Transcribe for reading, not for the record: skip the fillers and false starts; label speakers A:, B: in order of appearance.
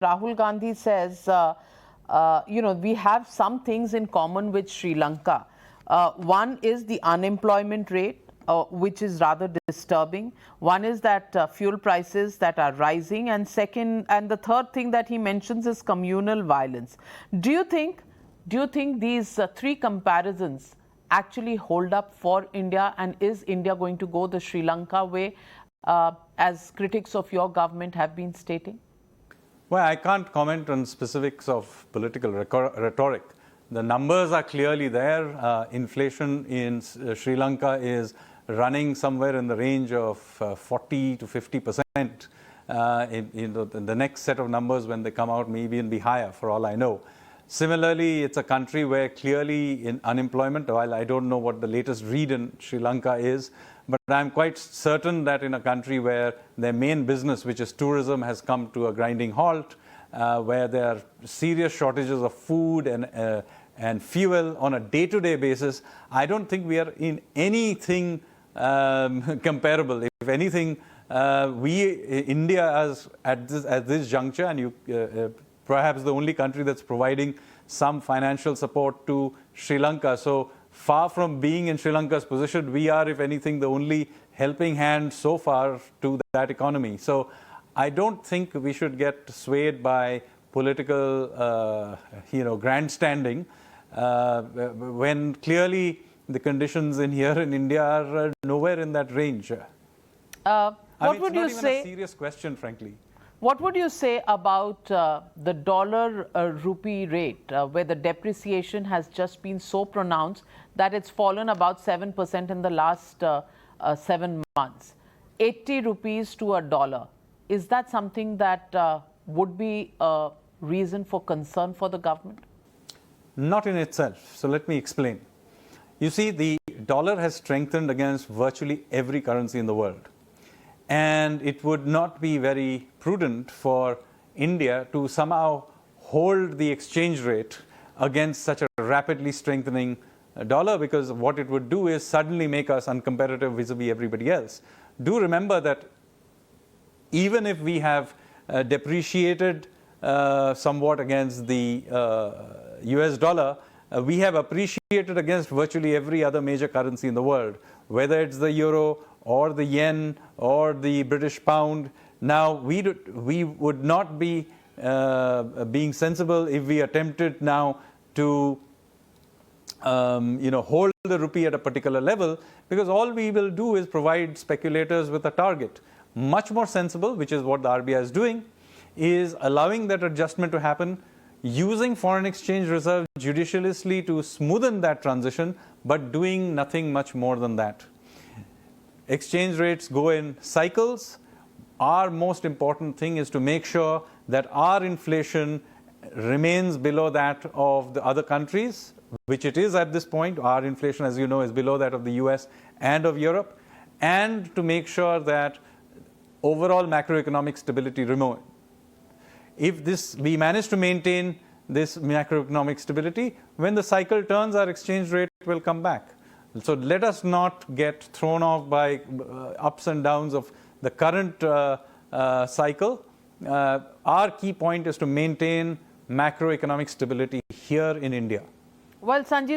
A: Rahul Gandhi says, we have some things in common with Sri Lanka. One is the unemployment rate, which is rather disturbing. One is that fuel prices that are rising, and the third thing that he mentions is communal violence. Do you think these three comparisons actually hold up for India, and is India going to go the Sri Lanka way, as critics of your government have been stating?
B: Well, I can't comment on specifics of political rhetoric. The numbers are clearly there. Inflation in Sri Lanka is running somewhere in the range of 40 to 50%. The next set of numbers, when they come out, may even be higher, for all I know. Similarly, it's a country where clearly in unemployment, while I don't know what the latest read in Sri Lanka is, but I'm quite certain that in a country where their main business, which is tourism, has come to a grinding halt, where there are serious shortages of food and fuel on a day-to-day basis, I don't think we are in anything comparable. If anything, India at this juncture, and perhaps the only country that's providing some financial support to Sri Lanka. So far from being in Sri Lanka's position, we are, if anything, the only helping hand so far to that economy. So I don't think we should get swayed by political, grandstanding, when clearly the conditions here in India are nowhere in that range.
A: What would you say?
B: It's not even a serious question, frankly.
A: What would you say about the dollar-rupee rate, where the depreciation has just been so pronounced that it's fallen about 7% in the last 7 months? 80 rupees to a dollar. Is that something that would be a reason for concern for the government?
B: Not in itself. So let me explain. You see, the dollar has strengthened against virtually every currency in the world. And it would not be very prudent for India to somehow hold the exchange rate against such a rapidly strengthening dollar, because what it would do is suddenly make us uncompetitive vis-a-vis everybody else. Do remember that even if we have depreciated somewhat against the US dollar, we have appreciated against virtually every other major currency in the world, whether it's the euro or the yen or the British pound. Now, we would not be being sensible if we attempted now to hold the rupee at a particular level, because all we will do is provide speculators with a target. Much more sensible, which is what the RBI is doing, is allowing that adjustment to happen, using foreign exchange reserves judiciously to smoothen that transition, but doing nothing much more than that. Exchange rates go in cycles. Our most important thing is to make sure that our inflation remains below that of the other countries, which it is at this point. Our inflation, as you know, is below that of the US and of Europe, and to make sure that overall macroeconomic stability remains. If we manage to maintain this macroeconomic stability, when the cycle turns, our exchange rate will come back. So let us not get thrown off by ups and downs of the current cycle. Our key point is to maintain macroeconomic stability here in India.
A: Well, Sanjeev